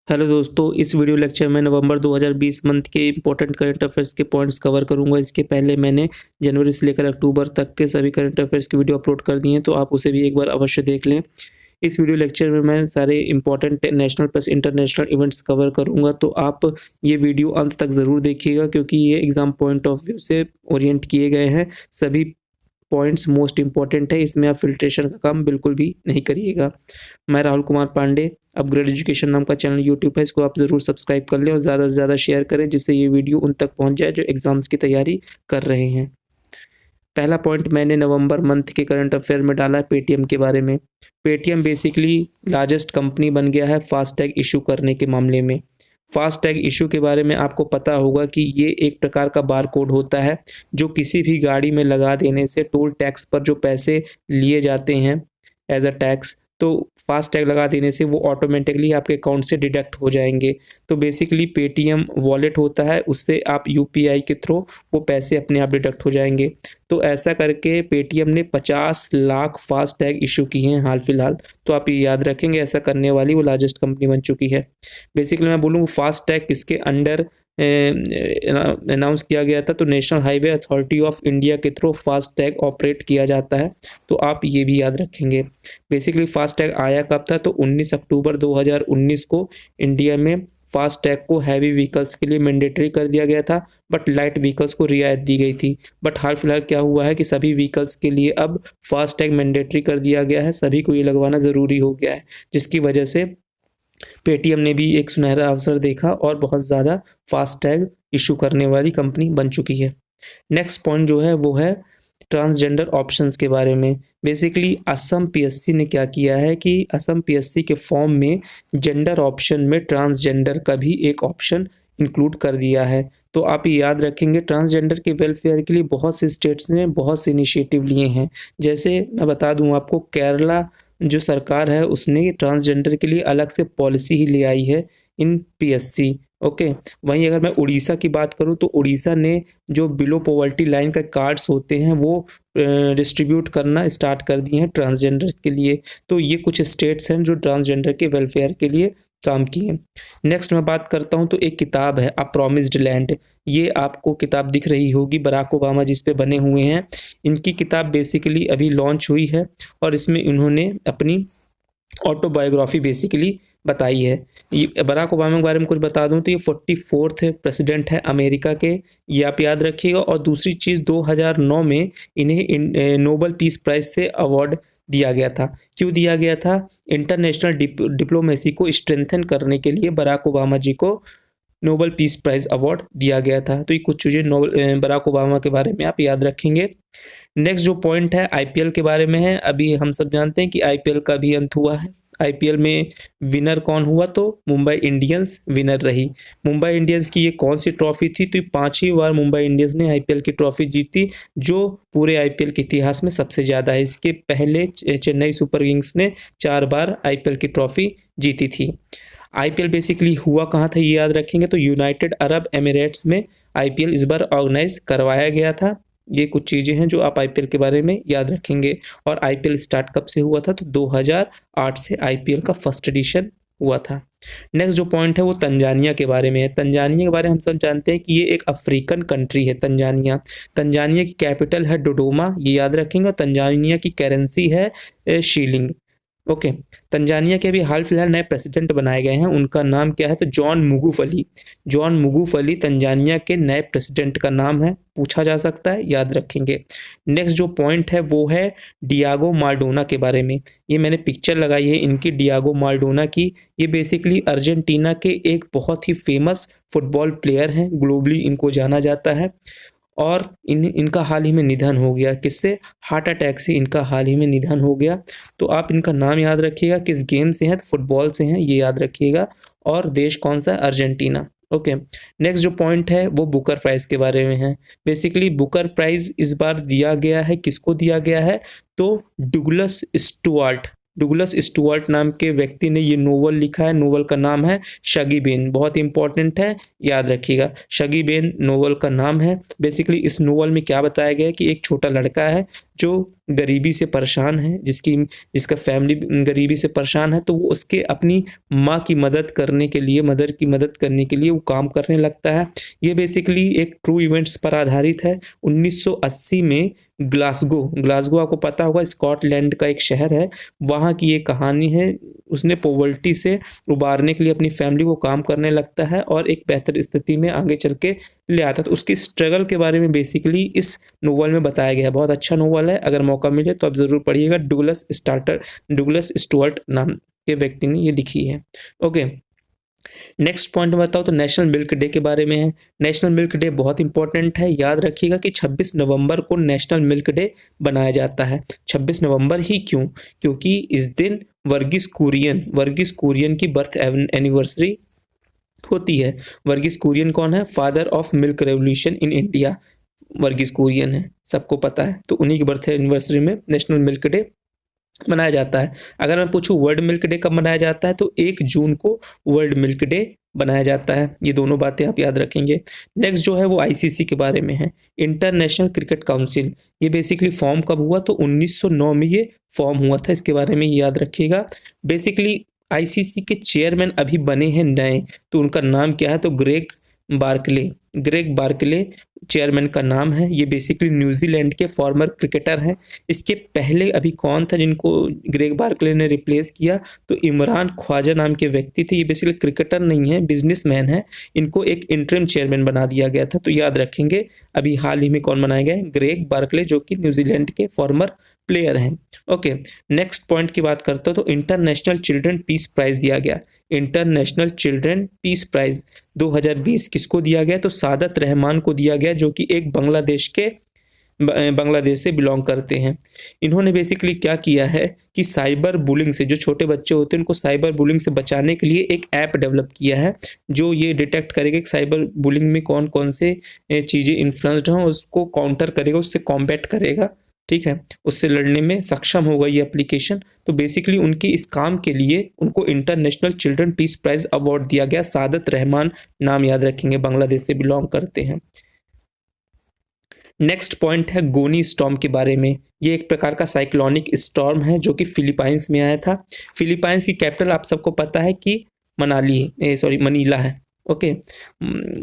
Hello दोस्तों, इस video lecture में नवंबर 2020 मंथ के इम्पोर्टेंट करंट अफेयर्स के पॉइंट्स कवर करूंगा। इसके पहले मैंने जनवरी से लेकर अक्टूबर तक के सभी करंट अफेयर्स की वीडियो अपलोड कर दी हैं, तो आप उसे भी एक बार अवश्य देख लें। इस वीडियो लेक्चर में मैं सारे important national plus international events cover करूंगा, तो आप ये वीडियो अंत तक ज़रूर देखिएगा क्योंकि ये एग्ज़ाम पॉइंट ऑफ व्यू से ओरिएंट किए गए हैं। सभी पॉइंट्स मोस्ट इंपॉर्टेंट है, इसमें आप फिल्ट्रेशन का काम बिल्कुल भी नहीं करिएगा। मैं राहुल कुमार पांडे, अपग्रेड एजुकेशन नाम का चैनल यूट्यूब है, इसको आप ज़रूर सब्सक्राइब कर लें और ज़्यादा से ज़्यादा शेयर करें जिससे ये वीडियो उन तक पहुंच जाए जो एग्ज़ाम्स की तैयारी कर रहे हैं। पहला पॉइंट मैंने नवंबर मंथ के करंट अफेयर में डाला है पेटीएम के बारे में। पेटीएम बेसिकली लार्जेस्ट कंपनी बन गया है फास्टैग इशू करने के मामले में। फास्टैग इशू के बारे में आपको पता होगा कि ये एक प्रकार का बार कोड होता है जो किसी भी गाड़ी में लगा देने से टोल टैक्स पर जो पैसे लिए जाते हैं एज अ टैक्स, तो फास्टैग लगा देने से वो ऑटोमेटिकली आपके अकाउंट से डिडक्ट हो जाएंगे। तो बेसिकली पेटीएम वॉलेट होता है, उससे आप यूपीआई के थ्रू वो पैसे अपने आप डिडक्ट हो जाएंगे। तो ऐसा करके पेटीएम ने 50 लाख फास्टैग इशू किए हैं हाल फिलहाल। तो आप ये याद रखेंगे, ऐसा करने वाली वो लार्जेस्ट कंपनी बन चुकी है। बेसिकली मैं बोलूँ फास्टैग किसके अंडर अनाउंस किया गया था, तो national highway authority of India के थ्रू फास्टैग ऑपरेट किया जाता है, तो आप ये भी याद रखेंगे। बेसिकली फास्टैग आया कब था, तो 19 अक्टूबर 2019 को इंडिया में फास्टैग को हैवी व्हीकल्स के लिए मैंडेटरी कर दिया गया था, बट लाइट व्हीकल्स को रियायत दी गई थी। बट हाल फिलहाल क्या हुआ है कि सभी व्हीकल्स के लिए अब फास्टैग मैंडेटरी कर दिया गया है, सभी को ये लगवाना ज़रूरी हो गया है, जिसकी वजह से पेटीएम ने भी एक सुनहरा अवसर देखा और बहुत ज़्यादा फास्टैग इशू करने वाली कंपनी बन चुकी है। नेक्स्ट पॉइंट जो है वो है ट्रांसजेंडर ऑप्शंस के बारे में। बेसिकली असम पीएससी ने क्या किया है कि असम पीएससी के फॉर्म में जेंडर ऑप्शन में ट्रांसजेंडर का भी एक ऑप्शन इंक्लूड कर दिया है। तो आप ये याद रखेंगे, ट्रांसजेंडर के वेलफेयर के लिए बहुत से स्टेट्स ने बहुत से इनिशिएटिव लिए हैं। जैसे मैं बता दूं आपको, केरला जो सरकार है उसने ट्रांसजेंडर के लिए अलग से पॉलिसी ही ले आई है इन पीएससी। ओके, वहीं अगर मैं उड़ीसा की बात करूं तो उड़ीसा ने जो बिलो पॉवर्टी लाइन का कार्ड्स होते हैं वो डिस्ट्रीब्यूट करना स्टार्ट कर दिए हैं ट्रांसजेंडर्स के लिए। तो ये कुछ स्टेट्स हैं जो ट्रांसजेंडर के वेलफेयर के लिए काम किए। नेक्स्ट मैं बात करता हूं तो एक किताब है अ प्रॉमिस्ड लैंड। ये आपको किताब दिख रही होगी, बराक ओबामा जिस पे बने हुए हैं। इनकी किताब बेसिकली अभी लॉन्च हुई है और इसमें इन्होंने अपनी ऑटोबायोग्राफी बेसिकली बताई है। ये बराक ओबामा के बारे में कुछ बता दूं तो ये 44th प्रेसिडेंट है अमेरिका के, ये आप याद रखिएगा। और दूसरी चीज़ 2009 में इन्हें नोबल पीस प्राइज से अवार्ड दिया गया था। क्यों दिया गया था? इंटरनेशनल डिप्लोमेसी को स्ट्रेंथन करने के लिए बराक ओबामा जी को नोबल पीस प्राइज अवार्ड दिया गया था। तो ये कुछ चीज़ें बराक ओबामा के बारे में आप याद रखेंगे। नेक्स्ट जो पॉइंट है आईपीएल के बारे में है। अभी हम सब जानते हैं कि आईपीएल का भी अंत हुआ है। आईपीएल में विनर कौन हुआ, तो मुंबई इंडियंस विनर रही। मुंबई इंडियंस की ये कौन सी ट्रॉफी थी, तो 5वीं बार मुंबई इंडियंस ने आईपीएल की ट्रॉफी जीती, जो पूरे आईपीएल के इतिहास में सबसे ज़्यादा है। इसके पहले चेन्नई सुपर किंग्स ने 4 बार आईपीएल की ट्रॉफी जीती थी। आईपीएल बेसिकली हुआ कहाँ था ये याद रखेंगे, तो यूनाइटेड अरब एमिरेट्स में आईपीएल इस बार ऑर्गेनाइज करवाया गया था। ये कुछ चीज़ें हैं जो आप आईपीएल के बारे में याद रखेंगे। और आईपीएल स्टार्ट कब से हुआ था, तो 2008 से आईपीएल का फर्स्ट एडिशन हुआ था। नेक्स्ट जो पॉइंट है वो तंजानिया के बारे में है। तंजानिया के बारे में हम सब जानते हैं कि ये एक अफ्रीकन कंट्री है तंजानिया। तंजानिया की कैपिटल है डोडोमा, ये याद रखेंगे। और तंजानिया की करेंसी है शीलिंग। ओके, तंजानिया के अभी हाल फिलहाल नए प्रेसिडेंट बनाए गए हैं, उनका नाम क्या है, तो जॉन मुगुफली। जॉन मुगुफली तंजानिया के नए प्रेसिडेंट का नाम है, पूछा जा सकता है, याद रखेंगे। नेक्स्ट जो पॉइंट है वो है डियागो माराडोना के बारे में। ये मैंने पिक्चर लगाई है इनकी, डियागो माराडोना की। ये बेसिकली अर्जेंटीना के एक बहुत ही फेमस फुटबॉल प्लेयर हैं, ग्लोबली इनको जाना जाता है। और इनका हाल ही में निधन हो गया। किससे? हार्ट अटैक से इनका हाल ही में निधन हो गया। तो आप इनका नाम याद रखिएगा, किस गेम से हैं, तो फुटबॉल से हैं, ये याद रखिएगा। और देश कौन सा है? अर्जेंटीना। ओके, नेक्स्ट जो पॉइंट है वो बुकर प्राइज के बारे में है। बेसिकली बुकर प्राइज इस बार दिया गया है, किसको दिया गया है, तो डुगलस स्टुअर्ट नाम के व्यक्ति ने ये नोवेल लिखा है। नोवेल का नाम है शगी बेन, बहुत इंपॉर्टेंट है, याद रखिएगा। शगी बेन नोवेल का नाम है। बेसिकली इस नोवेल में क्या बताया गया है कि एक छोटा लड़का है जो गरीबी से परेशान है, जिसका फैमिली गरीबी से परेशान है, तो वो उसके अपनी माँ की मदद करने के लिए, मदर की मदद करने के लिए वो काम करने लगता है। ये बेसिकली एक ट्रू इवेंट्स पर आधारित है। 1980 में ग्लासगो आपको पता होगा, स्कॉटलैंड का एक शहर है, वहाँ की ये कहानी है। उसने पॉवर्टी से उबारने के लिए अपनी फैमिली को काम करने लगता है और एक बेहतर स्थिति में आगे चल के ले आता है। तो उसकी स्ट्रगल के बारे में बेसिकली इस नोवेल में बताया गया है। बहुत अच्छा नोवेल है, अगर मौका मिले तो आप ज़रूर पढ़िएगा। डुगलस स्टुअर्ट नाम के व्यक्ति ने ये लिखी है। ओके, नेक्स्ट पॉइंट में बताओ तो नेशनल मिल्क डे के बारे में है। नेशनल मिल्क डे बहुत इंपॉर्टेंट है। याद रखिएगा कि 26 नवंबर को नेशनल मिल्क डे बनाया जाता है। 26 नवंबर ही क्यों? क्योंकि इस दिन वर्गीस कुरियन की बर्थ एनिवर्सरी होती है। वर्गीस कुरियन कौन है? Father of milk revolution in India Verghese Kurien है, सबको पता है। तो उन्हीं की बर्थ एनिवर्सरी में नेशनल मिल्क डे मनाया जाता है। अगर मैं पूछूं वर्ल्ड मिल्क डे कब मनाया जाता है, तो 1 जून को वर्ल्ड मिल्क डे बनाया जाता है। ये दोनों बातें आप याद रखेंगे। नेक्स्ट जो है वो आईसीसी के बारे में है, इंटरनेशनल क्रिकेट काउंसिल। ये बेसिकली फॉर्म कब हुआ? तो 1909 में ये फॉर्म हुआ था। इसके बारे में याद रखिएगा। बेसिकली आईसीसी के चेयरमैन अभी बने हैं नए, तो उनका नाम क्या है? तो ग्रेग बार्कले चेयरमैन का नाम है। ये बेसिकली न्यूजीलैंड के फॉर्मर क्रिकेटर हैं। इसके पहले अभी कौन था जिनको ग्रेग बार्कले ने रिप्लेस किया? तो इमरान ख्वाजा नाम के व्यक्ति थे। ये बेसिकली क्रिकेटर नहीं है, बिजनेसमैन है। इनको एक इंटरिम चेयरमैन बना दिया गया था। तो याद रखेंगे अभी हाल ही में कौन बनाए गए? ग्रेग बार्कले, जो कि न्यूजीलैंड के फॉर्मर प्लेयर हैं। ओके, नेक्स्ट पॉइंट की बात करते हो तो इंटरनेशनल चिल्ड्रन पीस प्राइज दिया गया। इंटरनेशनल चिल्ड्रन पीस प्राइज 2020 किसको दिया गया? तो सादत रहमान को दिया गया, जो कि एक बांग्लादेश से बिलोंग करते हैं। इन्होंने बेसिकली क्या किया है कि साइबर बुलिंग से, जो छोटे बच्चे होते हैं उनको साइबर बुलिंग से बचाने के लिए एक ऐप डेवलप किया है, जो ये डिटेक्ट करेगा कि साइबर बुलिंग में कौन कौन से चीज़ें इन्फ्लुएंस्ड हैं, उसको काउंटर करेगा, उससे कॉम्बैट करेगा। ठीक है, उससे लड़ने में सक्षम होगा ये एप्लीकेशन। तो बेसिकली उनकी इस काम के लिए उनको international children peace prize award दिया गया। सादत रहमान नाम याद रखेंगे, बांग्लादेश से बिलोंग करते हैं। नेक्स्ट पॉइंट है गोनी स्टॉर्म के बारे में। ये एक प्रकार का साइक्लोनिक स्टॉर्म है जो कि फिलीपाइंस में आया था। फिलीपाइंस की कैपिटल आप सबको पता है कि मनीला है। ओके,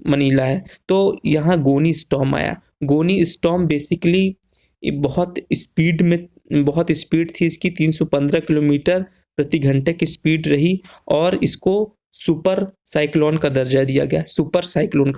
मनीला है। तो यहाँ गोनी स्टॉर्म आया। गोनी स्टॉर्म बेसिकली बहुत स्पीड थी इसकी, 315 किलोमीटर प्रति घंटे की स्पीड रही और इसको सुपर साइक्लोन का दर्जा दिया गया। सुपर साइक्लोन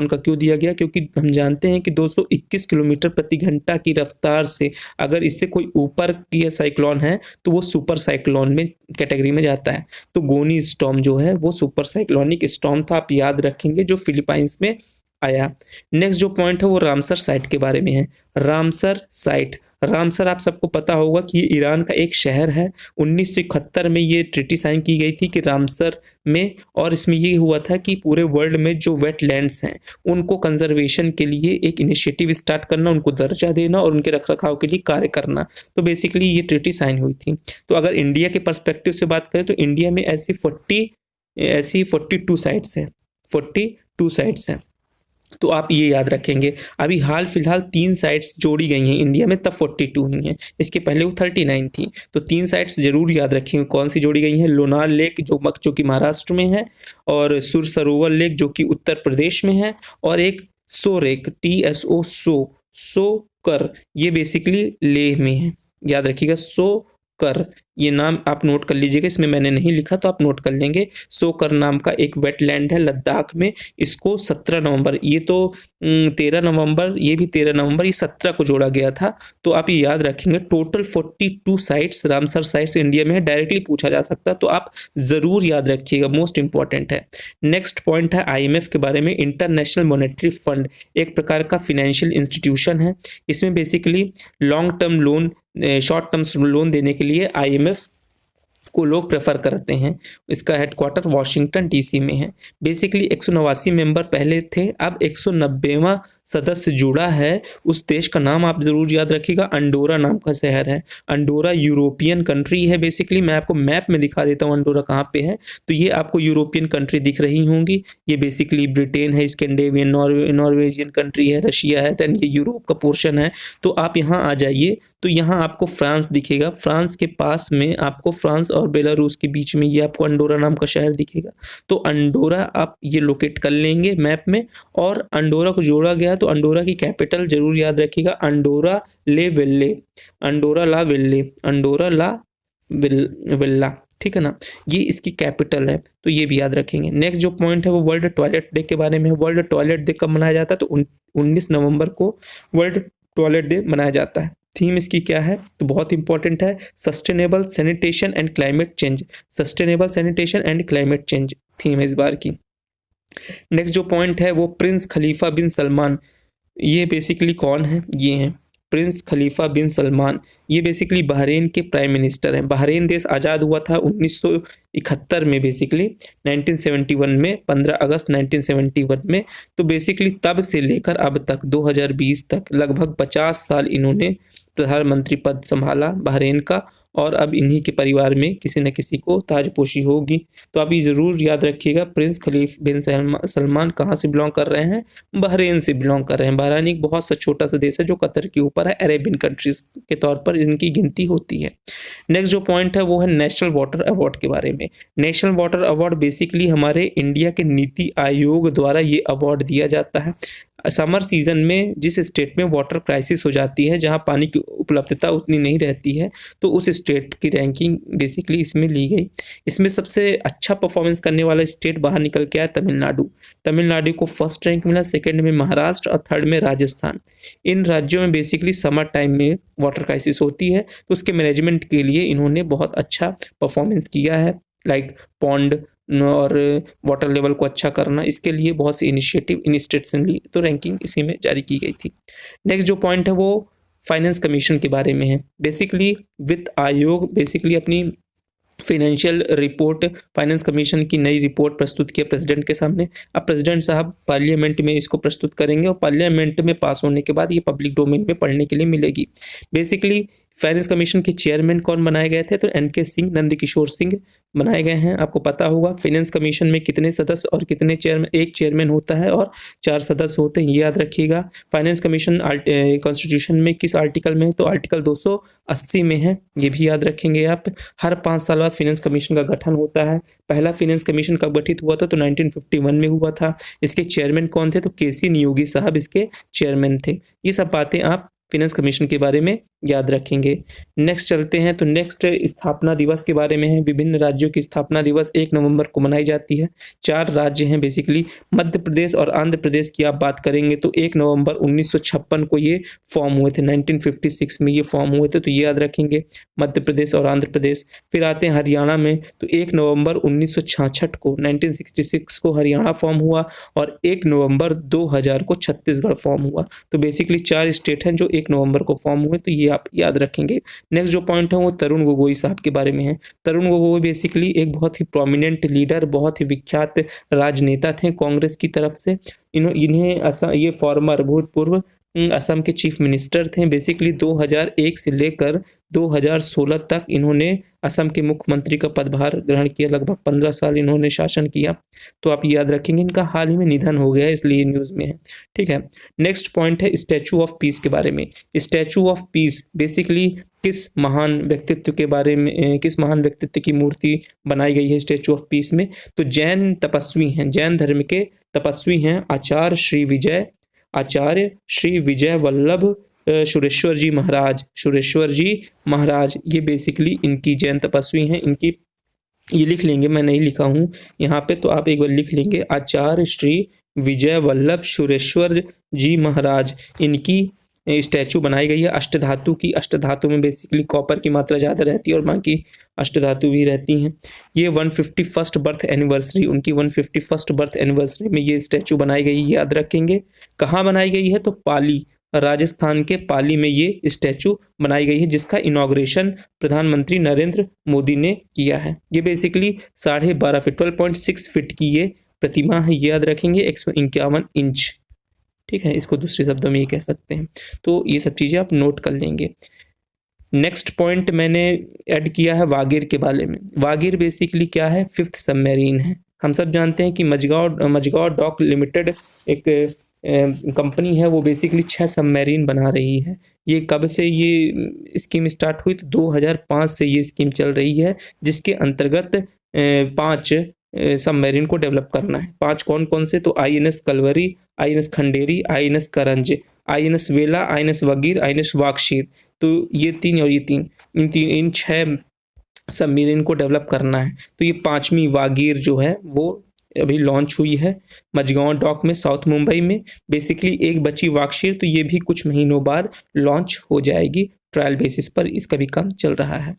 का क्यों दिया गया? क्योंकि हम जानते हैं कि 221 किलोमीटर प्रति घंटा की रफ्तार से अगर इससे कोई ऊपर की साइक्लोन है तो वो सुपर साइक्लोन में कैटेगरी में जाता है। तो गोनी स्टॉर्म जो है वो सुपर साइक्लोनिक स्टॉर्म था, आप याद रखेंगे, जो फिलीपाइंस में आया। नेक्स्ट जो पॉइंट है वो रामसर साइट के बारे में है। रामसर आप सबको पता होगा कि ये ईरान का एक शहर है। 1971 में ये ट्रीटी साइन की गई थी कि रामसर में, और इसमें ये हुआ था कि पूरे वर्ल्ड में जो वेटलैंड्स हैं उनको कंजर्वेशन के लिए एक इनिशिएटिव स्टार्ट करना, उनको दर्जा देना और उनके रखरखाव के लिए कार्य करना। तो बेसिकली ये ट्रीटी साइन हुई थी। तो अगर इंडिया के पर्सपेक्टिव से बात करें तो इंडिया में ऐसी 42 साइट्स हैं। 42 साइट्स हैं, तो आप ये याद रखेंगे। अभी हाल फिलहाल 3 साइट्स जोड़ी गई हैं इंडिया में, तब 42 हुई हैं। इसके पहले वो 39 थी। तो 3 साइट्स जरूर याद रखेंगे कौन सी जोड़ी गई हैं। लोनार लेक जो कि महाराष्ट्र में है, और सुर सरोवर लेक जो कि उत्तर प्रदेश में है, और एक सोरेक सोकर, ये बेसिकली लेह में है। याद रखिएगा, सोकर, ये नाम आप नोट कर लीजिएगा, इसमें मैंने नहीं लिखा तो आप नोट कर लेंगे। सोकर नाम का एक वेटलैंड है लद्दाख में। इसको 17 नवंबर, ये तो 13 नवंबर, ये भी 13 नवंबर, ये 17 को जोड़ा गया था। तो आप ये याद रखेंगे। Total 42 sites Ramsar sites India में है। डायरेक्टली पूछा जा सकता है, तो आप ज़रूर याद रखिएगा, मोस्ट इंपॉर्टेंट है। नेक्स्ट पॉइंट है IMF के बारे में। इंटरनेशनल मॉनेटरी फंड एक प्रकार का फिनेंशियल इंस्टीट्यूशन है। इसमें बेसिकली शॉर्ट टर्म लोन देने के लिए IMF को लोग प्रेफर करते हैं। इसका हेडक्वार्टर वाशिंगटन डीसी में है। बेसिकली 189 मेंबर पहले थे, अब 190वां सदस्य जुड़ा है। उस देश का नाम आप जरूर याद रखिएगा, अंडोरा नाम का शहर है। अंडोरा यूरोपियन कंट्री है। बेसिकली मैं आपको मैप में दिखा देता हूँ अंडोरा कहाँ पे है। तो ये आपको यूरोपियन कंट्री दिख रही होंगी। ये बेसिकली ब्रिटेन है, स्कैंडिनेवियन नॉर्वेजियन कंट्री है, रशिया है, देन ये यूरोप का पोर्शन है। तो आप यहाँ आ जाइए तो यहाँ आपको फ्रांस दिखेगा। फ्रांस के पास में आपको फ्रांस और बेलारूस के बीच में ये आपको अंडोरा नाम का शहर दिखेगा। तो अंडोरा आप ये लोकेट कर लेंगे मैप में। और अंडोरा को जोड़ा गया तो अंडोरा की कैपिटल जरूर याद रखिएगा, अंडोरा ले वेल्ले, अंडोरा ला वेल्ले, अंडोरा ला विल्ला, ठीक है ना, ये इसकी कैपिटल है। तो ये भी याद रखेंगे। नेक्स्ट जो पॉइंट है वो वर्ल्ड टॉयलेट डे के बारे में है। वर्ल्ड टॉयलेट डे कब मनाया जाता है? तो 19 नवंबर को वर्ल्ड टॉयलेट डे मनाया जाता है। थीम इसकी क्या है? तो बहुत इंपॉर्टेंट है, sustainable sanitation and climate change. Sustainable sanitation and climate change theme है इस बार की। नेक्स्ट जो पॉइंट है वो प्रिंस खलीफा बिन सलमान। ये बेसिकली कौन है? ये हैं प्रिंस खलीफा बिन सलमान। ये बेसिकली बहरीन के प्राइम मिनिस्टर हैं। बहरीन देश आज़ाद हुआ था 1971 में, बेसिकली 1971 में, 15 अगस्त 1971 में। तो बेसिकली तब से लेकर अब तक 2020 तक लगभग 50 साल इन्होंने प्रधानमंत्री पद संभाला बहरीन का। और अब इन्हीं के परिवार में किसी न किसी को ताजपोशी होगी। तो आप ये ज़रूर याद रखिएगा, प्रिंस खलीफ बिन सलमान कहाँ से बिलोंग कर रहे हैं? बहरीन से बिलोंग कर रहे हैं। बहरीन एक बहुत सा छोटा सा देश है जो कतर के ऊपर है, अरेबियन कंट्रीज के तौर पर इनकी गिनती होती है। नेक्स्ट जो पॉइंट है वो है नेशनल वाटर अवार्ड के बारे में। नेशनल वाटर अवार्ड बेसिकली हमारे इंडिया के नीति आयोग द्वारा ये अवार्ड दिया जाता है। समर सीजन में जिस स्टेट में वाटर क्राइसिस हो जाती है, जहाँ पानी की उपलब्धता उतनी नहीं रहती है, तो उस स्टेट की रैंकिंग बेसिकली इसमें ली गई। इसमें सबसे अच्छा परफॉर्मेंस करने वाला स्टेट बाहर निकल के आया तमिलनाडु। तमिलनाडु को फर्स्ट रैंक मिला, सेकंड में महाराष्ट्र और थर्ड में राजस्थान। इन राज्यों में बेसिकली समर टाइम में वाटर क्राइसिस होती है, तो उसके मैनेजमेंट के लिए इन्होंने बहुत अच्छा परफॉर्मेंस किया है। लाइक पॉन्ड और वाटर लेवल को अच्छा करना, इसके लिए बहुत सी इनिशिएटिव इन स्टेट्स ने ली, तो रैंकिंग इसी में जारी की गई थी। नेक्स्ट जो पॉइंट है वो फाइनेंस कमीशन के बारे में है। बेसिकली वित्त आयोग बेसिकली अपनी फाइनेंशियल रिपोर्ट, फाइनेंस कमीशन की नई रिपोर्ट प्रस्तुत किया प्रेसिडेंट के सामने। अब प्रेसिडेंट साहब पार्लियामेंट में इसको प्रस्तुत करेंगे और पार्लियामेंट में पास होने के बाद ये पब्लिक डोमेन में पढ़ने के लिए मिलेगी। बेसिकली फाइनेंस कमीशन के चेयरमैन कौन बनाए गए थे? तो एनके सिंह, नंदकिशोर सिंह बनाए गए हैं। आपको पता होगा फाइनेंस कमीशन में कितने सदस्य और कितने चेयरमैन, एक चेयरमैन होता है और 4 सदस्य होते हैं, ये याद रखिएगा। फाइनेंस कमीशन कॉन्स्टिट्यूशन में किस आर्टिकल में? तो आर्टिकल 280 में है, ये भी याद रखेंगे आप। हर 5 साल बाद फाइनेंस कमीशन का गठन होता है। पहला फाइनेंस कमीशन कब गठित हुआ था? तो 1951 में हुआ था। इसके चेयरमैन कौन थे? तो केसी नियोगी साहब इसके चेयरमैन थे। ये सब बातें आप फाइनेंस कमीशन के बारे में याद रखेंगे। नेक्स्ट चलते हैं तो नेक्स्ट स्थापना दिवस के बारे में है। विभिन्न राज्यों की स्थापना दिवस 1 नवंबर को मनाई जाती है। 4 राज्य हैं बेसिकली, मध्य प्रदेश और आंध्र प्रदेश की आप बात करेंगे तो 1 नवंबर 1956 को ये फॉर्म हुए थे, 1956 में ये फॉर्म हुए थे, तो ये याद रखेंगे मध्य प्रदेश और आंध्र प्रदेश। फिर आते हैं हरियाणा में, तो 1 नवंबर 1966 को 1966 को हरियाणा फॉर्म हुआ और 1 नवंबर 2000 को छत्तीसगढ़ फॉर्म हुआ। तो बेसिकली 4 स्टेट हैं जो 1 नवंबर को फॉर्म हुए, तो ये आप याद रखेंगे। नेक्स्ट जो पॉइंट है वो तरुण गोगोई साहब के बारे में है। तरुण गोगोई बेसिकली एक बहुत ही प्रोमिनेंट लीडर, बहुत ही विख्यात राजनेता थे कांग्रेस की तरफ से। इन्हें ये फॉर्मर भूतपूर्व असम के चीफ मिनिस्टर थे। बेसिकली 2001 से लेकर 2016 तक इन्होंने असम के मुख्यमंत्री का पदभार ग्रहण किया। लगभग 15 साल इन्होंने शासन किया। तो आप याद रखेंगे, इनका हाल ही में निधन हो गया है, इसलिए न्यूज़ में है, ठीक है। नेक्स्ट पॉइंट है स्टैचू ऑफ पीस के बारे में। स्टैचू ऑफ पीस बेसिकली किस महान व्यक्तित्व के बारे में, किस महान व्यक्तित्व की मूर्ति बनाई गई है स्टैचू ऑफ पीस में? तो जैन तपस्वी हैं, जैन धर्म के तपस्वी हैं आचार्य श्री विजय वल्लभ सुरेश्वर जी महाराज, ये बेसिकली इनकी जैन तपस्वी हैं। इनकी ये लिख लेंगे, मैं नहीं लिखा हूँ यहाँ पे, तो आप एक बार लिख लेंगे, आचार्य श्री विजय वल्लभ सुरेश्वर जी महाराज, इनकी स्टैचू बनाई गई है अष्टधातु की। अष्टधातु में बेसिकली कॉपर की मात्रा ज़्यादा रहती है और बाकी अष्टधातु भी रहती हैं। ये 151st बर्थ एनिवर्सरी, उनकी 151st बर्थ एनिवर्सरी में ये स्टैचू बनाई गई, याद रखेंगे। कहाँ बनाई गई है? तो पाली, राजस्थान के पाली में ये स्टैचू बनाई गई है, जिसका इनॉग्रेशन प्रधानमंत्री नरेंद्र मोदी ने किया है। ये बेसिकली 12.5 फीट 12.6 फीट की ये प्रतिमा है, याद रखेंगे, 151 इंच। ठीक है, इसको दूसरे शब्दों में ये कह सकते हैं। तो ये सब चीज़ें आप नोट कर लेंगे। नेक्स्ट पॉइंट मैंने ऐड किया है वागीर के बारे में। वागीर बेसिकली क्या है, 5th सबमरीन है। हम सब जानते हैं कि मझगांव डॉक लिमिटेड एक कंपनी है, वो बेसिकली 6 सबमरीन बना रही है। ये कब से ये स्कीम स्टार्ट हुई, तो 2005 से ये स्कीम चल रही है, जिसके अंतर्गत 5 सबमरीन को डेवलप करना है। 5 कौन कौन से, तो INS Kalvari, INS Khanderi, INS करंज, INS वेला, INS वगीर, INS वाकशीर। तो ये 3 और ये 3, इन 6 सबमरीन को डेवलप करना है। तो ये 5वीं वागीर जो है वो अभी लॉन्च हुई है मझगांव डॉक में, साउथ मुंबई में। बेसिकली एक बची वाकशीर, तो ये भी कुछ महीनों बाद लॉन्च हो जाएगी। ट्रायल बेसिस पर इसका भी काम चल रहा है।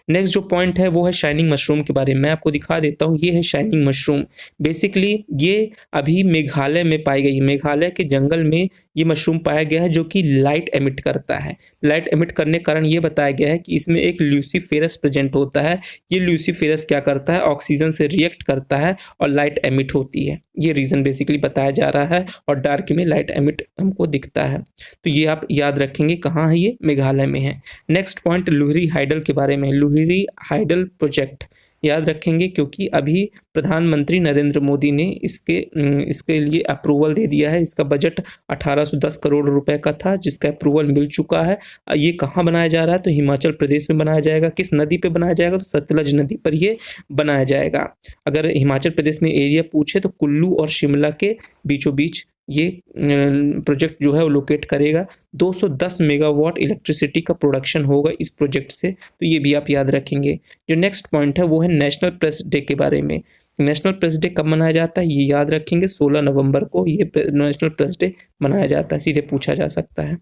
नेक्स्ट जो पॉइंट है वो है शाइनिंग मशरूम के बारे में। मैं आपको दिखा देता हूँ, ये है शाइनिंग मशरूम। बेसिकली ये अभी मेघालय में पाई गई, मेघालय के जंगल में ये मशरूम पाया गया है, जो कि लाइट एमिट करता है। लाइट एमिट करने के कारण ये बताया गया है कि इसमें एक ल्यूसीफेरस प्रेजेंट होता है। ये ल्यूसीफेरस क्या करता है, ऑक्सीजन से रिएक्ट करता है और लाइट एमिट होती है। ये रीजन बेसिकली बताया जा रहा है, और डार्क में लाइट एमिट हमको दिखता है। तो ये आप याद रखेंगे, कहाँ है ये, मेघालय में है। नेक्स्ट पॉइंट लुहरी हाइडल के बारे में। लुहरी हाइडल प्रोजेक्ट याद रखेंगे, क्योंकि अभी प्रधानमंत्री नरेंद्र मोदी ने इसके लिए अप्रूवल दे दिया है। इसका बजट 1810 करोड़ रुपए का था, जिसका अप्रूवल मिल चुका है। ये कहाँ बनाया जा रहा है, तो हिमाचल प्रदेश में बनाया जाएगा। किस नदी पे बनाया जाएगा, तो सतलज नदी पर ये बनाया जाएगा। अगर हिमाचल प्रदेश में एरिया पूछे तो कुल्लू और शिमला के बीचों बीच ये प्रोजेक्ट जो है वो लोकेट करेगा। 210 मेगावाट इलेक्ट्रिसिटी का प्रोडक्शन होगा इस प्रोजेक्ट से, तो ये भी आप याद रखेंगे। जो नेक्स्ट पॉइंट है वो है नेशनल प्रेस डे के बारे में। नेशनल प्रेस डे कब मनाया जाता है, ये याद रखेंगे, 16 नवंबर को ये नेशनल प्रेस डे मनाया जाता है, सीधे पूछा जा सकता है।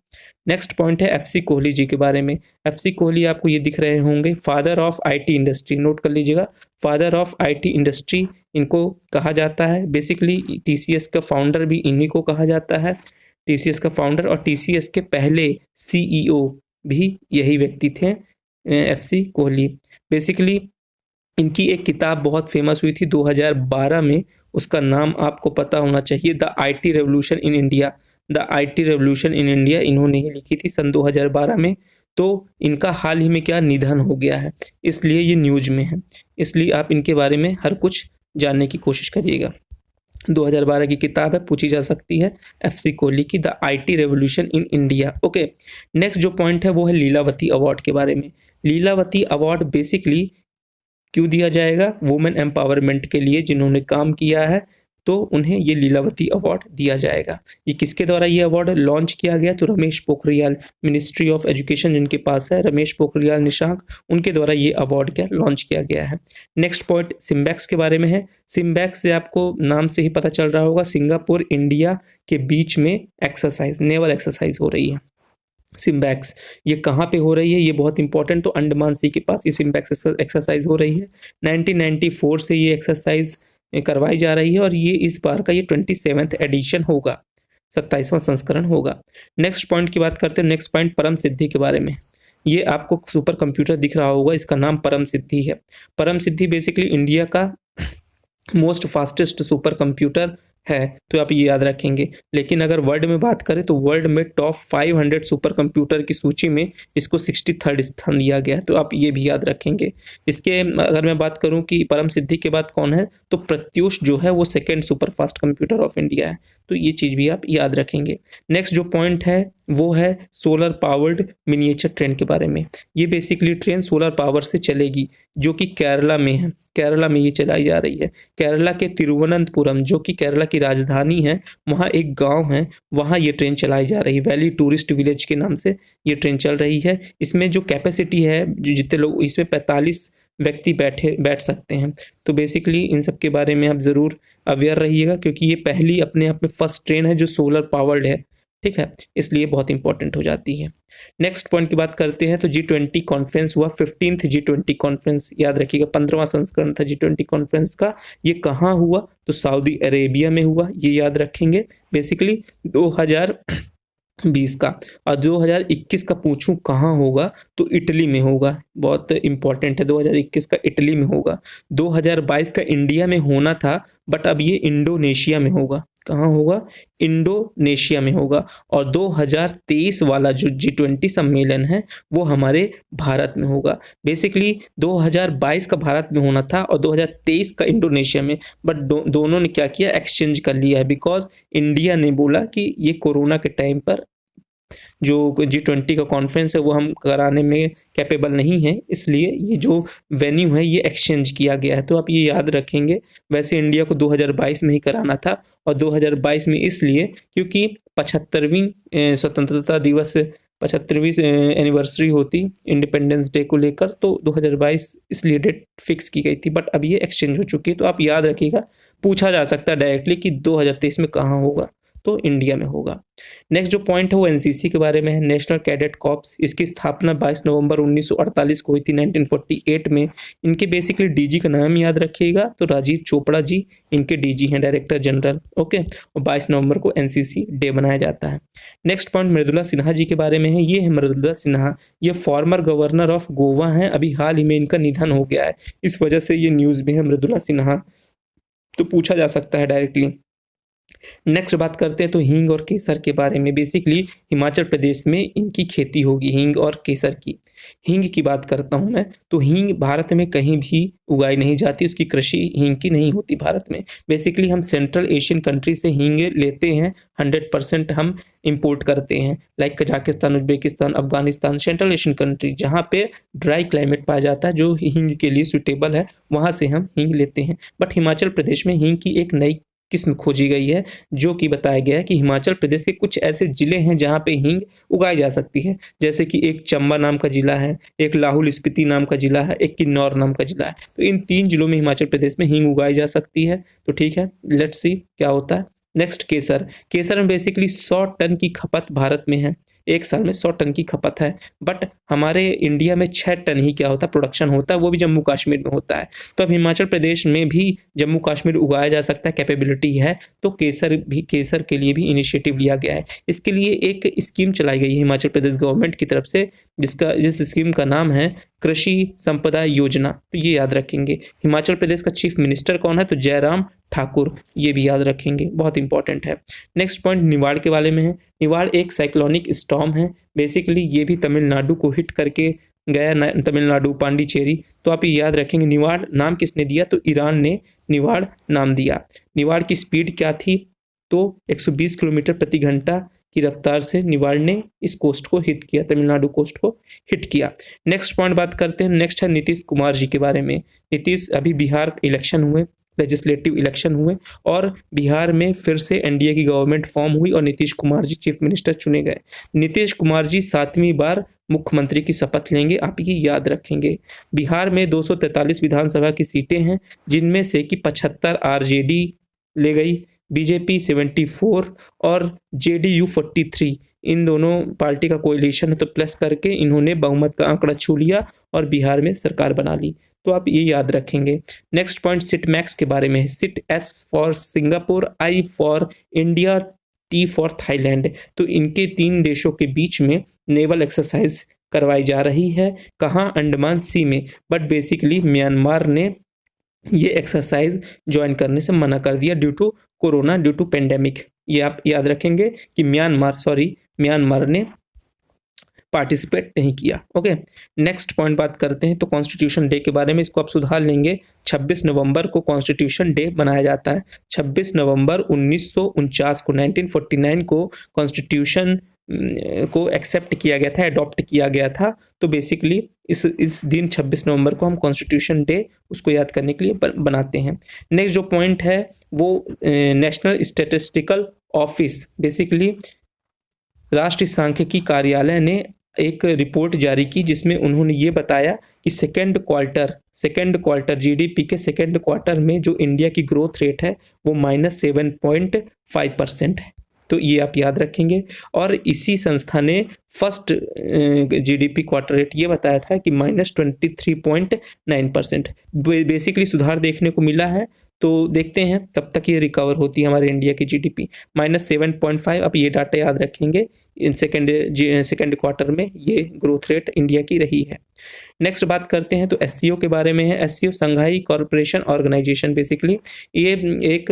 नेक्स्ट पॉइंट है FC कोहली जी के बारे में। FC कोहली आपको ये दिख रहे होंगे, father of IT industry, note कर लीजिएगा, फादर ऑफ IT इंडस्ट्री इनको कहा जाता है। बेसिकली TCS का फाउंडर भी इन्हीं को कहा जाता है, TCS का फाउंडर, और TCS के पहले CEO भी यही व्यक्ति थे, FC कोहली। बेसिकली इनकी एक किताब बहुत फेमस हुई थी 2012 में, उसका नाम आपको पता होना चाहिए, the IT revolution in India. The IT revolution in India इन्होंने ही लिखी थी सन 2012 में। तो इनका हाल ही में क्या निधन हो गया है, इसलिए ये न्यूज में है। इसलिए आप इनके बारे में हर कुछ जानने की कोशिश करिएगा। 2012 की किताब है, पूछी जा सकती है, FC कोहली की the IT revolution in India. Okay, next जो पॉइंट है वो है लीलावती अवार्ड के बारे में। लीलावती अवार्ड बेसिकली क्यों दिया जाएगा, वुमेन एम्पावरमेंट के लिए जिन्होंने काम किया है, तो उन्हें ये लीलावती अवार्ड दिया जाएगा। ये किसके द्वारा ये अवार्ड लॉन्च किया गया, तो Ramesh Pokhriyal, ministry of education जिनके पास है, रमेश पोखरियाल निशंक, उनके द्वारा ये अवार्ड क्या लॉन्च किया गया है। नेक्स्ट पॉइंट सिम्बैक्स के बारे में है। सिम्बैक्स से आपको नाम से ही पता चल रहा होगा, सिंगापुर इंडिया के बीच में एक्सरसाइज, नेवल एक्सरसाइज हो रही है। सिम्बैक्स ये कहाँ पे हो रही है, ये बहुत इंपॉर्टेंट, तो अंडमान सी के पास ये सिम्बैक्स एक्सरसाइज हो रही है। 1994 से ये एक्सरसाइज करवाई जा रही है, और ये इस बार का ये 27th एडिशन होगा, 27वां संस्करण होगा। नेक्स्ट पॉइंट की बात करते हैं। नेक्स्ट पॉइंट परम सिद्धि के बारे में। ये आपको सुपर कंप्यूटर दिख रहा होगा, इसका नाम परम सिद्धि है। परम सिद्धि बेसिकली इंडिया का मोस्ट फास्टेस्ट सुपर कंप्यूटर है, तो आप ये याद रखेंगे। लेकिन अगर वर्ल्ड में बात करें तो वर्ल्ड में टॉप 500 सुपर कंप्यूटर की सूची में इसको 63rd स्थान दिया गया है, तो आप ये भी याद रखेंगे। इसके अगर मैं बात करूं कि परम सिद्धि के बाद कौन है, तो प्रत्यूष जो है वो 2nd super fast computer of India है, तो ये चीज़ भी आप याद रखेंगे। नेक्स्ट जो पॉइंट है वो है सोलर पावर्ड मिनिएचर ट्रेन के बारे में। ये बेसिकली ट्रेन सोलर पावर से चलेगी, जो कि केरला में है, केरला में ये चलाई जा रही है। केरला के तिरुवनंतपुरम, जो कि केरला की राजधानी है, वहाँ एक गांव है, वहाँ ये ट्रेन चलाई जा रही है। वैली टूरिस्ट विलेज के नाम से ये ट्रेन चल रही है। इसमें जो कैपेसिटी है, जितने लोग, इसमें 45 व्यक्ति बैठ सकते हैं। तो बेसिकली इन सब के बारे में आप ज़रूर अवेयर रहिएगा, क्योंकि ये पहली अपने आप में फर्स्ट ट्रेन है जो सोलर पावर्ड है, ठीक है, इसलिए बहुत इंपॉर्टेंट हो जाती है। नेक्स्ट पॉइंट की बात करते हैं तो G20 कॉन्फ्रेंस हुआ, 15th G20 कॉन्फ्रेंस, याद रखिएगा 15वां संस्करण था G20 कॉन्फ्रेंस का। ये कहाँ हुआ, तो सऊदी अरेबिया में हुआ, ये याद रखेंगे। बेसिकली 20 का। और 2021 का पूछूं कहाँ होगा तो इटली में होगा, बहुत इंपॉर्टेंट है। 2021 का इटली में होगा। 2022 का इंडिया में होना था बट अब ये इंडोनेशिया में होगा। कहाँ होगा? इंडोनेशिया में होगा। और 2023 वाला जो G20 सम्मेलन है वो हमारे भारत में होगा। बेसिकली 2022 का भारत में होना था और 2023 का इंडोनेशिया में, बट दोनों ने क्या किया, एक्सचेंज कर लिया है। बिकॉज इंडिया ने बोला कि ये कोरोना के टाइम पर जो G20 का कॉन्फ्रेंस है वो हम कराने में कैपेबल नहीं है, इसलिए ये जो वेन्यू है ये एक्सचेंज किया गया है। तो आप ये याद रखेंगे। वैसे इंडिया को 2022 में ही कराना था और 2022 में इसलिए क्योंकि 75वीं स्वतंत्रता दिवस 75वीं एनिवर्सरी होती इंडिपेंडेंस डे को लेकर, तो 2022 इसलिए डेट फिक्स की गई थी। बट अब ये एक्सचेंज हो चुकी है। तो आप याद रखिएगा, पूछा जा सकता है डायरेक्टली कि 2023 में कहाँ होगा, तो इंडिया में होगा। नेक्स्ट जो पॉइंट है वो एनसीसी के बारे में है, नेशनल कैडेट कॉर्प्स। इसकी स्थापना 22 नवंबर 1948 को हुई थी, 1948 में। इनके बेसिकली डीजी का नाम याद रखिएगा, तो राजीव चोपड़ा जी इनके डीजी हैं, डायरेक्टर जनरल। ओके, और 22 नवंबर को एनसीसी डे मनाया जाता है। नेक्स्ट पॉइंट मृदुला सिन्हा जी के बारे में है। ये है मृदुला सिन्हा, ये फॉर्मर गवर्नर ऑफ गोवा हैं। अभी हाल ही में इनका निधन हो गया है, इस वजह से ये न्यूज में है मृदुला सिन्हा, तो पूछा जा सकता है डायरेक्टली। नेक्स्ट बात करते हैं तो हींग और केसर के बारे में। बेसिकली हिमाचल प्रदेश में इनकी खेती होगी, हींग और केसर की। हींग की बात करता हूं मैं, तो हींग भारत में कहीं भी उगाई नहीं जाती, उसकी कृषि हींग की नहीं होती भारत में। बेसिकली हम सेंट्रल एशियन कंट्री से हींग लेते हैं, 100% हम इंपोर्ट करते हैं, like Kazakhstan, Uzbekistan, Afghanistan, central Asian country जहाँ पे ड्राई क्लाइमेट पाया जाता है जो हींग के लिए सुटेबल है, वहाँ से हम हींग लेते हैं। बट हिमाचल प्रदेश में हींग की एक नई किस्म खोजी गई है, जो कि बताया गया है कि हिमाचल प्रदेश के कुछ ऐसे जिले हैं जहाँ पे हींग उगाई जा सकती है, जैसे कि एक चंबा नाम का जिला है, एक लाहौल स्पीति नाम का जिला है, एक किन्नौर नाम का जिला है। तो इन 3 जिलों में हिमाचल प्रदेश में हींग उगाई जा सकती है। तो ठीक है, लेट्स सी क्या होता है। नेक्स्ट केसर। केसर में बेसिकली 100 टन की खपत भारत में है, एक साल में 100 टन की खपत है। बट हमारे इंडिया में 6 टन ही क्या होता है, प्रोडक्शन होता है, वो भी जम्मू कश्मीर में होता है। तो अब हिमाचल प्रदेश में भी जम्मू कश्मीर उगाया जा सकता है, कैपेबिलिटी है, तो केसर के लिए भी इनिशिएटिव लिया गया है। इसके लिए एक स्कीम चलाई गई है हिमाचल प्रदेश गवर्नमेंट की तरफ से, जिस स्कीम का नाम है कृषि संपदा योजना। तो ये याद रखेंगे। हिमाचल प्रदेश का चीफ मिनिस्टर कौन है, तो जयराम ठाकुर, ये भी याद रखेंगे, बहुत इंपॉर्टेंट है। नेक्स्ट पॉइंट निवाड़ के बारे में है। निवाड़ एक साइक्लोनिक स्टॉर्म है, बेसिकली ये भी तमिलनाडु को हिट करके गया, तमिलनाडु, पांडिचेरी। तो आप ये याद रखेंगे। निवाड़ नाम किसने दिया, तो ईरान ने निवाड़ नाम दिया। निवाड़ की स्पीड क्या थी, तो 120 किलोमीटर प्रति घंटा की रफ्तार से निवाड़ ने इस कोस्ट को हिट किया, तमिलनाडु कोस्ट को हिट किया। नेक्स्ट पॉइंट बात करते हैं, नेक्स्ट है नीतीश कुमार जी के बारे में। नीतीश, अभी बिहार इलेक्शन हुए, लेजिस्लेटिव इलेक्शन हुए और बिहार में फिर से एनडीए की गवर्नमेंट फॉर्म हुई और नीतीश कुमार जी चीफ मिनिस्टर चुने गए। नीतीश कुमार जी 7वीं बार मुख्यमंत्री की शपथ लेंगे, आप ये याद रखेंगे। बिहार में 243 विधानसभा की सीटें हैं, जिनमें से कि 75 आरजेडी ले गई, बीजेपी 74 और जेडीयू 43। इन दोनों पार्टी का कोएलिशन है, तो प्लस करके इन्होंने बहुमत का आंकड़ा छू लिया और बिहार में सरकार बना ली। तो आप ये याद रखेंगे। नेक्स्ट पॉइंट सिट मैक्स के बारे में है। SIT S for Singapore, I for India, T for Thailand. तो इनके 3 देशों के बीच में नेवल एक्सरसाइज करवाई जा रही है। कहाँ, अंडमान सी में। बट बेसिकली म्यांमार ने ये एक्सरसाइज ज्वाइन करने से मना कर दिया due to corona, due to pandemic. ये आप याद रखेंगे कि म्यांमार ने पार्टिसिपेट नहीं किया। ओके, नेक्स्ट पॉइंट बात करते हैं तो कॉन्स्टिट्यूशन डे के बारे में। इसको आप सुधार लेंगे, 26 नवंबर को कॉन्स्टिट्यूशन डे मनाया जाता है। 26 नवंबर 1949 को, 1949 को कॉन्स्टिट्यूशन को एक्सेप्ट किया गया था, अडॉप्ट किया गया था। तो बेसिकली इस दिन 26 नवंबर को हम कॉन्स्टिट्यूशन डे उसको याद करने के लिए बनाते हैं। नेक्स्ट जो पॉइंट है वो नेशनल स्टैटिस्टिकल ऑफिस, बेसिकली राष्ट्रीय सांख्यिकी कार्यालय ने एक रिपोर्ट जारी की, जिसमें उन्होंने ये बताया कि सेकेंड क्वार्टर जीडीपी के सेकेंड क्वार्टर में जो इंडिया की ग्रोथ रेट है वो -7.5% है। तो ये आप याद रखेंगे। और इसी संस्था ने फर्स्ट जीडीपी क्वार्टर रेट ये बताया था कि -23.9%। बेसिकली सुधार देखने को मिला है। तो देखते हैं कब तक ये रिकवर होती है हमारे इंडिया की जीडीपी। -7.5, आप ये डाटा याद रखेंगे, इन सेकेंड क्वार्टर में ये ग्रोथ रेट इंडिया की रही है। नेक्स्ट बात करते हैं तो एससीओ के बारे में है। SCO Shanghai corporation organisation, basically ये एक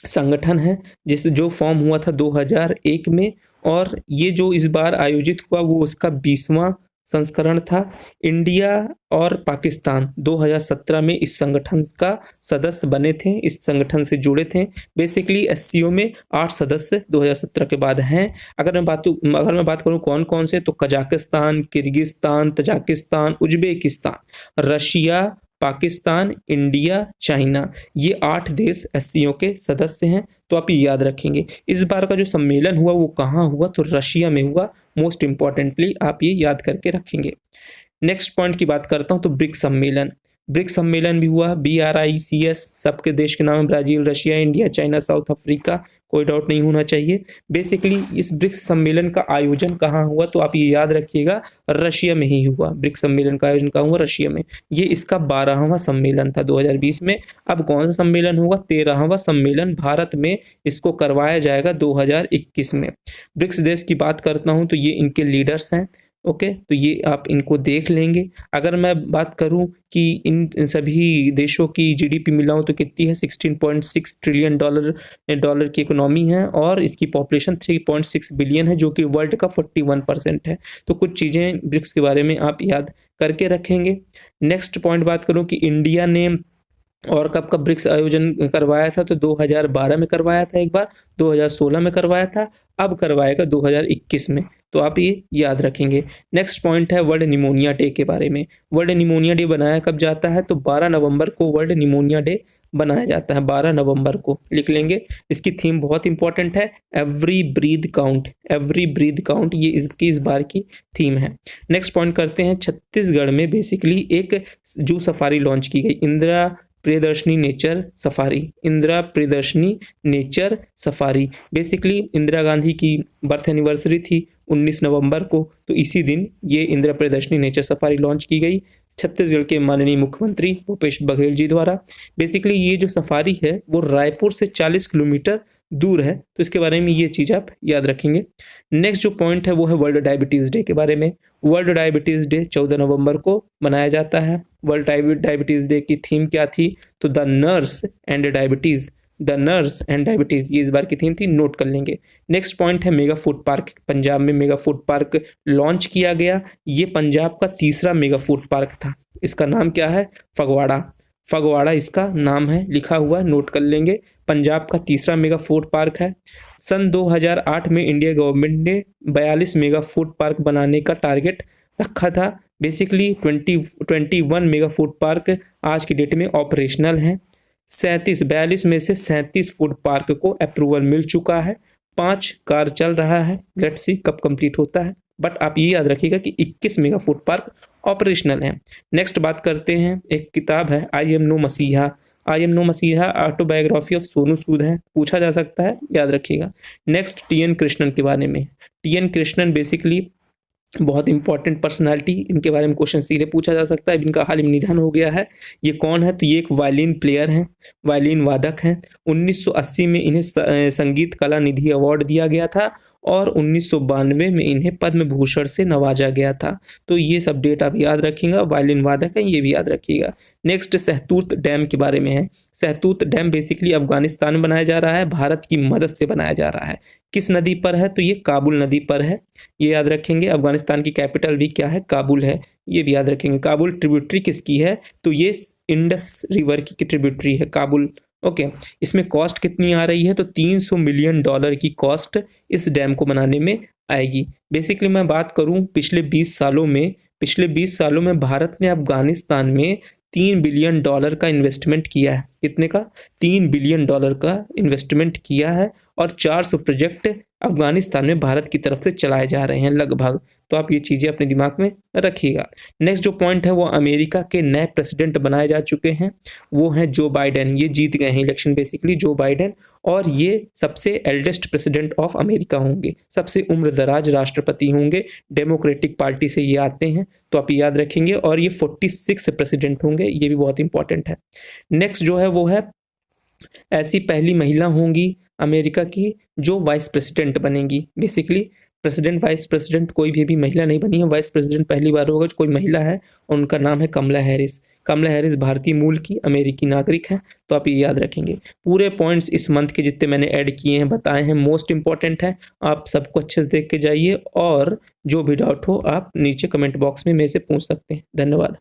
संगठन है जो फॉर्म हुआ था 2001 में, और ये जो इस बार आयोजित हुआ वो उसका 20वां संस्करण था। इंडिया और पाकिस्तान 2017 में इस संगठन का सदस्य बने थे, इस संगठन से जुड़े थे। बेसिकली एससीओ में 8 सदस्य 2017 के बाद हैं। अगर मैं बात करूं कौन कौन से, तो Kazakhstan, Kyrgyzstan, Tajikistan, Uzbekistan, Russia, Pakistan, India, China, ये 8 देश एससीओ के सदस्य हैं। तो आप ये याद रखेंगे। इस बार का जो सम्मेलन हुआ वो कहाँ हुआ, तो रशिया में हुआ। मोस्ट इंपॉर्टेंटली आप ये याद करके रखेंगे। नेक्स्ट पॉइंट की बात करता हूँ तो ब्रिक्स सम्मेलन। ब्रिक्स सम्मेलन भी हुआ, BRICS, सबके देश के नाम है, Brazil, Russia, India, China, south Africa, कोई डाउट नहीं होना चाहिए। बेसिकली इस ब्रिक्स सम्मेलन का आयोजन कहाँ हुआ, तो आप ये याद रखिएगा रशिया में ही हुआ। ब्रिक्स सम्मेलन का आयोजन कहाँ हुआ, रशिया में। ये इसका 12वां सम्मेलन था 2020 में। अब कौन सा सम्मेलन होगा, 13वां सम्मेलन भारत में इसको करवाया जाएगा 2021 में। ब्रिक्स देश की बात करता हूँ तो ये इनके लीडर्स हैं। ओके, तो ये आप इनको देख लेंगे। अगर मैं बात करूं कि इन सभी देशों की जीडीपी मिलाऊं तो कितनी है, 16.6 ट्रिलियन डॉलर की इकोनॉमी है, और इसकी पॉपुलेशन 3.6 बिलियन है, जो कि वर्ल्ड का 41% है। तो कुछ चीज़ें ब्रिक्स के बारे में आप याद करके रखेंगे। नेक्स्ट पॉइंट बात करूं कि इंडिया ने और कब कब ब्रिक्स आयोजन करवाया था, तो 2012 में करवाया था एक बार, 2016 में करवाया था, अब करवाएगा 2021 में। तो आप ये याद रखेंगे। नेक्स्ट पॉइंट है वर्ल्ड निमोनिया डे के बारे में। वर्ल्ड निमोनिया डे बनाया कब जाता है, तो 12 नवंबर को वर्ल्ड निमोनिया डे बनाया जाता है, 12 नवंबर को लिख लेंगे। इसकी थीम बहुत इंपॉर्टेंट है, every breath count, every breath count, ये इसकी इस बार की थीम है। नेक्स्ट पॉइंट करते हैं, छत्तीसगढ़ में बेसिकली एक जू सफारी लॉन्च की गई, Indira Priyadarshini nature safari, Indira Priyadarshini nature safari. Basically Indira Gandhi की बर्थ एनिवर्सरी थी 19 नवंबर को, तो इसी दिन ये Indira Priyadarshini nature safari launch की गई छत्तीसगढ़ के माननीय मुख्यमंत्री भूपेश बघेल जी द्वारा। बेसिकली ये जो सफारी है वो रायपुर से 40 किलोमीटर दूर है, तो इसके बारे में ये चीज़ आप याद रखेंगे। नेक्स्ट जो पॉइंट है वो है वर्ल्ड डायबिटीज़ डे के बारे में। वर्ल्ड डायबिटीज़ डे 14 नवंबर को मनाया जाता है। वर्ल्ड डायबिटीज़ डे की थीम क्या थी, तो the nurse and diabetes, the nurse and diabetes, ये इस बार की थीम थी, नोट कर लेंगे। नेक्स्ट पॉइंट है मेगा फूड पार्क। पंजाब में मेगा फूड पार्क लॉन्च किया गया। ये पंजाब का तीसरा मेगा फूड पार्क था। इसका नाम क्या है, फगवाड़ा, फगवाड़ा इसका नाम है, लिखा हुआ है, नोट कर लेंगे। पंजाब का तीसरा मेगा फूड पार्क है। सन 2008 में इंडिया गवर्नमेंट ने 42 मेगा फूड पार्क बनाने का टारगेट रखा था। बेसिकली 21 मेगा फूड पार्क आज की डेट में ऑपरेशनल हैं। 42 में से 37 फूड पार्क को अप्रूवल मिल चुका है, 5 कार्य चल रहा है, लेट्स सी कब कंप्लीट होता है। बट आप ये याद रखिएगा कि 21 मेगा फूड पार्क ऑपरेशनल है। नेक्स्ट बात करते हैं, एक किताब है आई एम नो मसीहा, आई एम नो मसीहा ऑटोबायोग्राफी ऑफ सोनू सूद है, पूछा जा सकता है, याद रखिएगा। नेक्स्ट TN कृष्णन के बारे में। TN कृष्णन बेसिकली बहुत इंपॉर्टेंट पर्सनालिटी, इनके बारे में क्वेश्चन सीधे पूछा जा सकता है। इनका हाल ही में निधन हो गया है। ये कौन है, तो ये एक वायलिन प्लेयर हैं, वायलिन वादक हैं। 1980 में इन्हें संगीत कला निधि अवार्ड दिया गया था, और 1992 में इन्हें पद्म भूषण से नवाजा गया था। तो ये सब डेट आप याद रखिएगा, वायलिन वादक है, ये भी याद रखिएगा। नेक्स्ट सहतूत डैम के बारे में है। सहतूत डैम बेसिकली अफगानिस्तान में बनाया जा रहा है, भारत की मदद से बनाया जा रहा है। किस नदी पर है, तो ये काबुल नदी पर है, ये याद रखेंगे। अफगानिस्तान की कैपिटल भी क्या है, काबुल है, ये भी याद रखेंगे। काबुल ट्रिब्यूटरी किसकी है, तो ये इंडस रिवर की ट्रिब्यूटरी है काबुल। ओके, इसमें कॉस्ट कितनी आ रही है, तो $300 मिलियन की कॉस्ट इस डैम को बनाने में आएगी। बेसिकली मैं बात करूं पिछले 20 सालों में भारत ने अफगानिस्तान में $3 बिलियन का इन्वेस्टमेंट किया है। कितने का, $3 बिलियन का इन्वेस्टमेंट किया है, और 400 प्रोजेक्ट अफगानिस्तान में भारत की तरफ से चलाए जा रहे हैं लगभग। तो आप ये चीज़ें अपने दिमाग में रखिएगा। नेक्स्ट जो पॉइंट है वो अमेरिका के नए प्रेसिडेंट बनाए जा चुके हैं, वो हैं जो बाइडेन। ये जीत गए हैं इलेक्शन बेसिकली, जो बाइडेन, और ये सबसे एल्डेस्ट प्रेसिडेंट ऑफ अमेरिका होंगे, सबसे उम्रदराज राष्ट्रपति होंगे। डेमोक्रेटिक पार्टी से ये आते हैं, तो आप याद रखेंगे। और ये 46 प्रेसिडेंट होंगे, ये भी बहुत इंपॉर्टेंट है। नेक्स्ट जो है वो है ऐसी पहली महिला होंगी अमेरिका की जो वाइस प्रेसिडेंट बनेंगी। बेसिकली प्रेसिडेंट वाइस प्रेसिडेंट कोई भी महिला नहीं बनी है, वाइस प्रेसिडेंट पहली बार होगा जो कोई महिला है और उनका नाम है कमला हैरिस। कमला हैरिस भारतीय मूल की अमेरिकी नागरिक हैं, तो आप ये याद रखेंगे। पूरे पॉइंट्स इस मंथ के जितने मैंने ऐड किए हैं बताए हैं मोस्ट इंपॉर्टेंट है, आप सबको अच्छे से देख के जाइए और जो भी डाउट हो आप नीचे कमेंट बॉक्स में मेरे से पूछ सकते हैं। धन्यवाद।